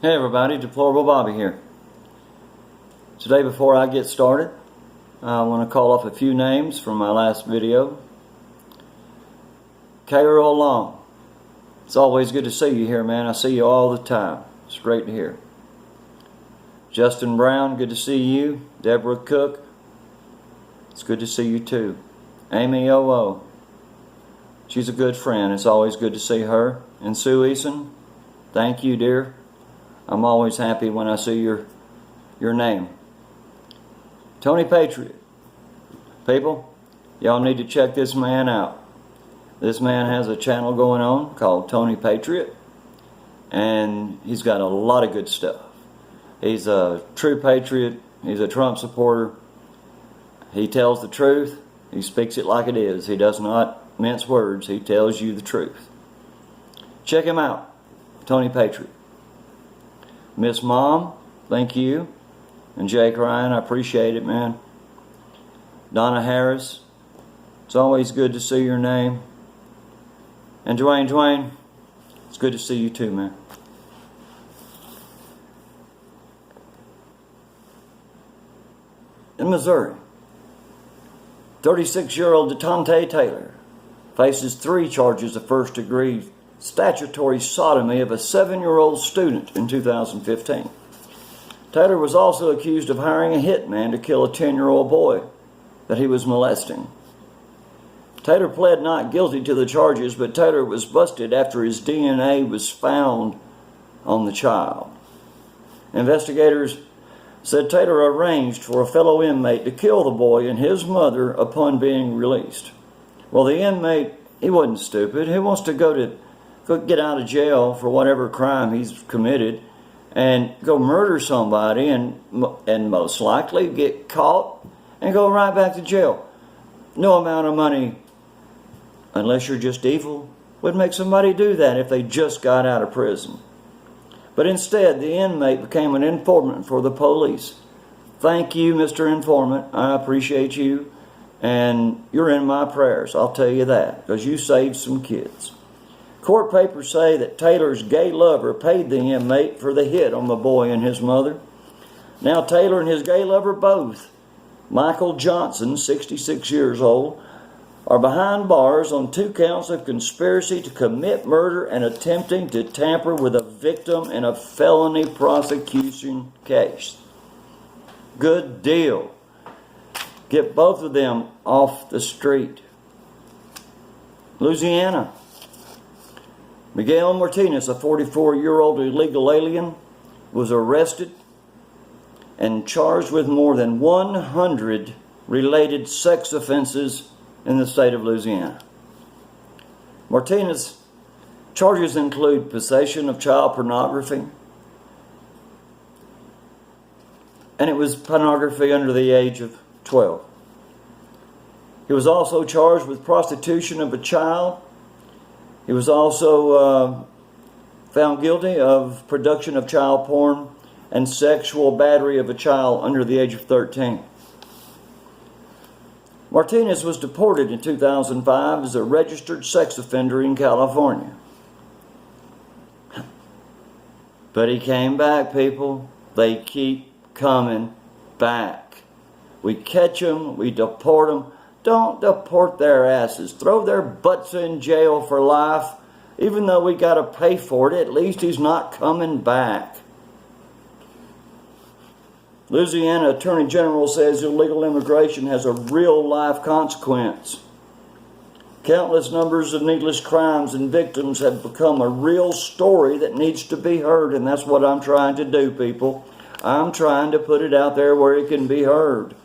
Hey everybody, Deplorable Bobby here. Today, before I get started, I want to call off a few names from my last video. K-Earl Long. It's always good to see you here, man. I see you all the time. It's great to hear. Justin Brown, good to see you. Deborah Cook, it's good to see you too. Amy O.O., she's a good friend. It's always good to see her. And Sue Eason, thank you, dear. I'm always happy when I see your name. Tony Patriot. People, y'all need to check this man out. This man has a channel going on called Tony Patriot, and he's got a lot of good stuff. He's a true patriot. He's a Trump supporter. He tells the truth. He speaks it like it is. He does not mince words. He tells you the truth. Check him out, Tony Patriot. Miss Mom, thank you. And Jake Ryan, I appreciate it, man. Donna Harris, it's always good to see your name. And Dwayne, it's good to see you too, man. In Missouri, 36-year-old Detante Taylor faces 3 charges of first-degree statutory sodomy of a 7-year-old student in 2015. Taylor was also accused of hiring a hitman to kill a 10-year-old boy that he was molesting. Taylor pled not guilty to the charges, but Taylor was busted after his DNA was found on the child. Investigators said Taylor arranged for a fellow inmate to kill the boy and his mother upon being released. Well, the inmate, he wasn't stupid. He wants to go get out of jail for whatever crime he's committed and go murder somebody and most likely get caught and go right back to jail. No amount of money, unless you're just evil, would make somebody do that if they just got out of prison. But instead, the inmate became an informant for the police. Thank you, Mr. Informant. I appreciate you, and you're in my prayers, I'll tell you that, because you saved some kids. Court papers say that Taylor's gay lover paid the inmate for the hit on the boy and his mother. Now Taylor and his gay lover both, Michael Johnson, 66 years old, are behind bars on 2 counts of conspiracy to commit murder and attempting to tamper with a victim in a felony prosecution case. Good deal. Get both of them off the street. Louisiana. Miguel Martinez, a 44-year-old illegal alien, was arrested and charged with more than 100 related sex offenses in the state of Louisiana. Martinez's charges include possession of child pornography, and it was pornography under the age of 12. He was also charged with prostitution of a child. He was also found guilty of production of child porn and sexual battery of a child under the age of 13. Martinez was deported in 2005 as a registered sex offender in California. But he came back, people. They keep coming back. We catch them, we deport them. Don't deport their asses. Throw their butts in jail for life. Even though we got to pay for it, at least he's not coming back. Louisiana Attorney General says illegal immigration has a real-life consequence. Countless numbers of needless crimes and victims have become a real story that needs to be heard, and that's what I'm trying to do, people. I'm trying to put it out there where it can be heard.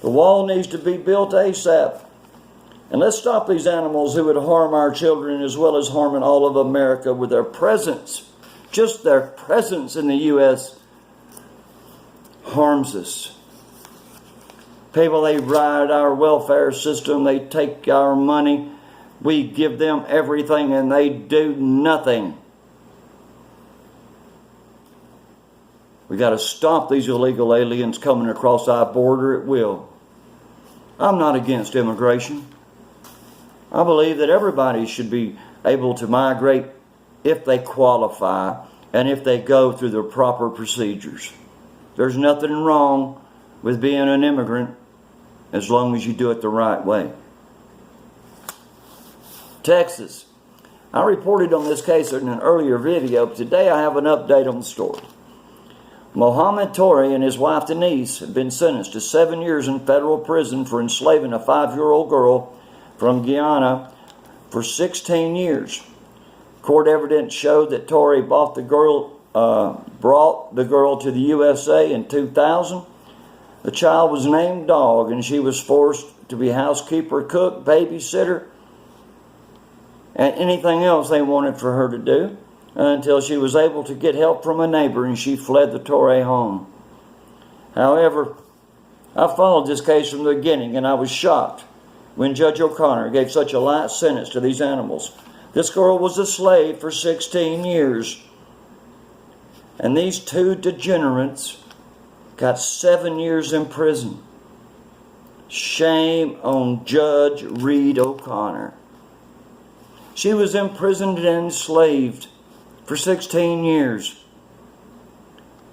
The wall needs to be built ASAP. And let's stop these animals who would harm our children as well as harming all of America with their presence. Just their presence in the U.S. harms us. People, they ride our welfare system. They take our money. We give them everything and they do nothing. We got to stop these illegal aliens coming across our border at will. I'm not against immigration. I believe that everybody should be able to migrate if they qualify and if they go through the proper procedures. There's nothing wrong with being an immigrant as long as you do it the right way. Texas. I reported on this case in an earlier video, but today I have an update on the story. Mohammed Toure and his wife Denise have been sentenced to 7 years in federal prison for enslaving a 5-year-old girl from Guyana for 16 years. Court evidence showed that Toure brought the girl to the USA in 2000. The child was named Dog, and she was forced to be housekeeper, cook, babysitter, and anything else they wanted for her to do, until she was able to get help from a neighbor and she fled the Toure home. However, I followed this case from the beginning, and I was shocked when Judge O'Connor gave such a light sentence to these animals. This girl was a slave for 16 years. And these two degenerates got 7 years in prison. Shame on Judge Reed O'Connor. She was imprisoned and enslaved for 16 years.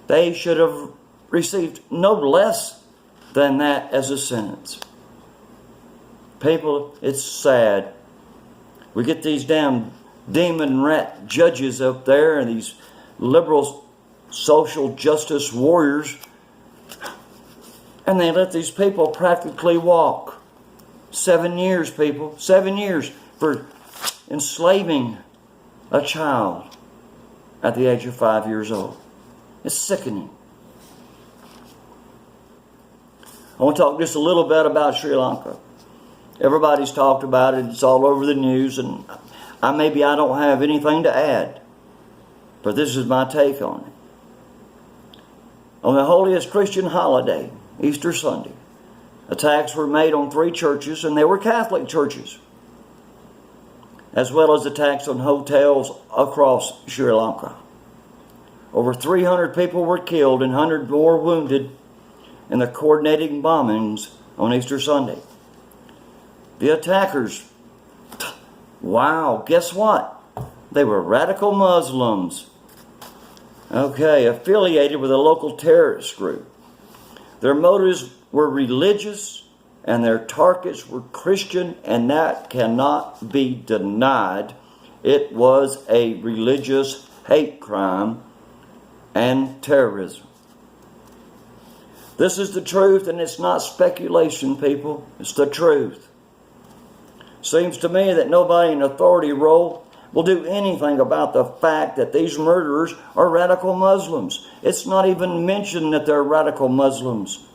They should have received no less than that as a sentence. People, it's sad. We get these damn Demonrat judges up there and these liberal social justice warriors, and they let these people practically walk. 7 years, people. 7 years for enslaving a child at the age of 5 years old. It's sickening. I want to talk just a little bit about Sri Lanka. Everybody's talked about it. It's all over the news, and maybe I don't have anything to add, but this is my take on it. On the holiest Christian holiday, Easter Sunday, attacks were made on 3 churches, and they were Catholic churches, as well as attacks on hotels across Sri Lanka. Over 300 people were killed and 100 more wounded in the coordinating bombings on Easter Sunday. The attackers, wow, guess what? They were radical Muslims. Okay, affiliated with a local terrorist group. Their motives were religious and their targets were Christian, and that cannot be denied. It was a religious hate crime and terrorism. This is the truth, and it's not speculation, people. It's the truth. Seems to me that nobody in authority role will do anything about the fact that these murderers are radical Muslims. It's not even mentioned that they're radical Muslims.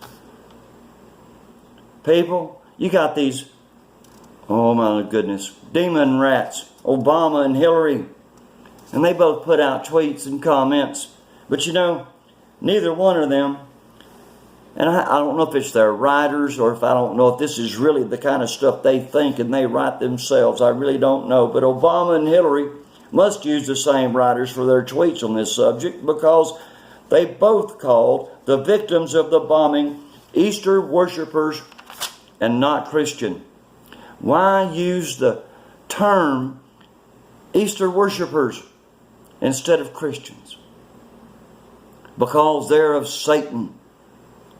People, you got these, oh my goodness, Demonrats, Obama and Hillary, and they both put out tweets and comments. But you know, neither one of them, and I don't know if it's their writers or if I don't know if this is really the kind of stuff they think and they write themselves. I really don't know. But Obama and Hillary must use the same writers for their tweets on this subject, because they both called the victims of the bombing Easter worshipers and not Christian. Why use the term Easter worshipers instead of Christians? Because they're of Satan.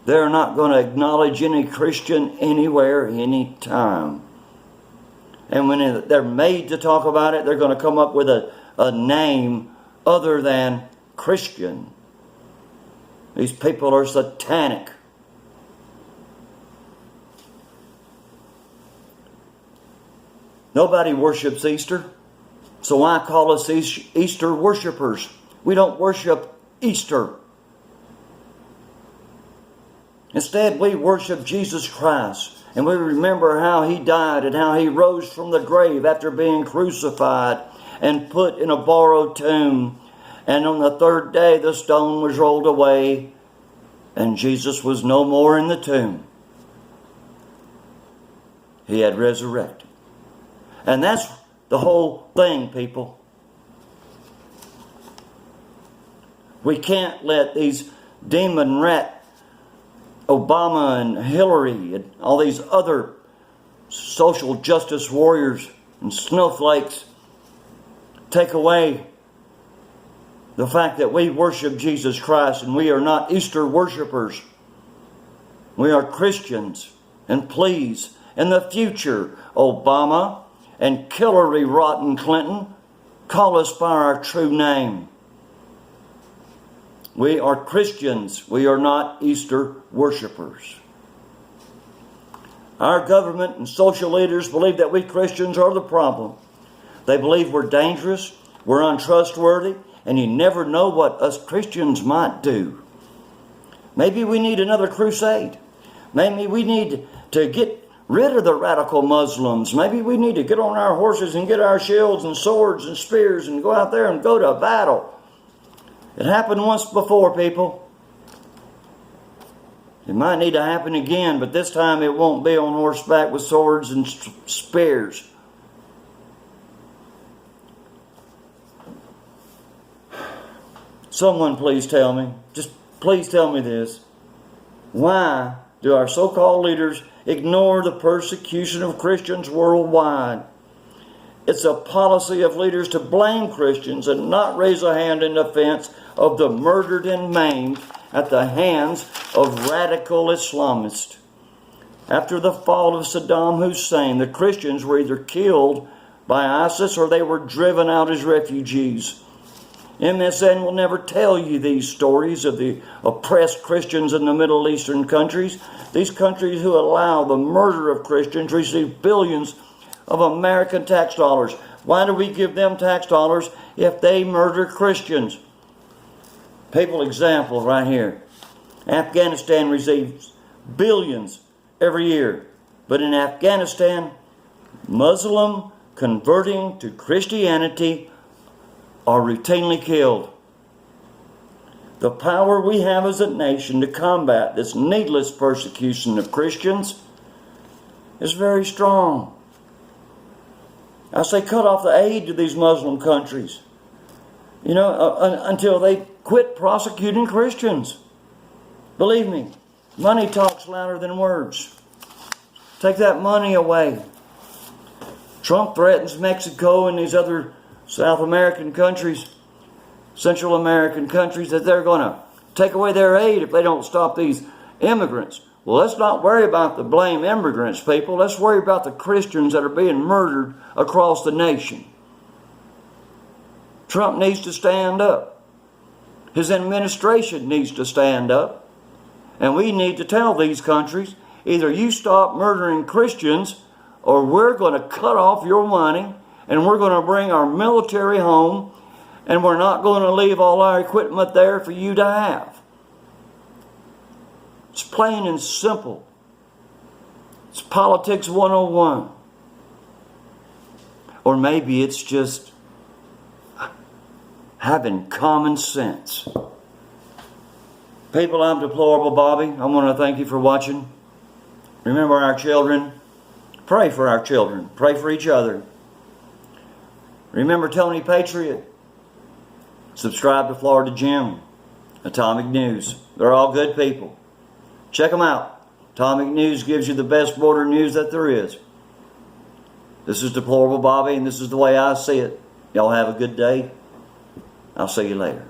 They're not going to acknowledge any Christian anywhere, anytime. And when they're made to talk about it, they're going to come up with a name other than Christian. These people are satanic. Nobody worships Easter, so why call us Easter worshipers? We don't worship Easter. Instead, we worship Jesus Christ, and we remember how He died and how He rose from the grave after being crucified and put in a borrowed tomb. And on the 3rd day, the stone was rolled away, and Jesus was no more in the tomb. He had resurrected. And that's the whole thing, people. We can't let these Demonrat, Obama and Hillary and all these other social justice warriors and snowflakes take away the fact that we worship Jesus Christ and we are not Easter worshipers. We are Christians. And please, in the future, Obama and Hillary Rotten Clinton, call us by our true name. We are Christians. We are not Easter worshipers. Our government and social leaders believe that we Christians are the problem. They believe we're dangerous, we're untrustworthy, and you never know what us Christians might do. Maybe we need another crusade. Maybe we need to get rid of the radical Muslims. Maybe we need to get on our horses and get our shields and swords and spears and go out there and go to battle. It happened once before, people. It might need to happen again, but this time it won't be on horseback with swords and spears. Someone please tell me, just please tell me this. Why do our so-called leaders ignore the persecution of Christians worldwide? It's a policy of leaders to blame Christians and not raise a hand in defense of the murdered and maimed at the hands of radical Islamists. After the fall of Saddam Hussein, the Christians were either killed by ISIS or they were driven out as refugees. MSN will never tell you these stories of the oppressed Christians in the Middle Eastern countries. These countries who allow the murder of Christians receive billions of American tax dollars. Why do we give them tax dollars if they murder Christians? People, example right here. Afghanistan receives billions every year. But in Afghanistan, Muslim converting to Christianity are routinely killed. The power we have as a nation to combat this needless persecution of Christians is very strong. I say cut off the aid to these Muslim countries, until they quit prosecuting Christians. Believe me, money talks louder than words. Take that money away. Trump threatens Mexico and these other South American countries, Central American countries, that they're going to take away their aid if they don't stop these immigrants. Well, let's not worry about the blame immigrants, people. Let's worry about the Christians that are being murdered across the nation. Trump needs to stand up. His administration needs to stand up. And we need to tell these countries, either you stop murdering Christians or we're going to cut off your money and we're going to bring our military home and we're not going to leave all our equipment there for you to have. It's plain and simple. It's politics 101. Or maybe it's just having common sense. People, I'm Deplorable Bobby. I want to thank you for watching. Remember our children. Pray for our children. Pray for each other. Remember Tony Patriot. Subscribe to Florida Jim. Atomic News. They're all good people. Check them out. Atomic News gives you the best border news that there is. This is Deplorable Bobby, and this is the way I see it. Y'all have a good day. I'll see you later.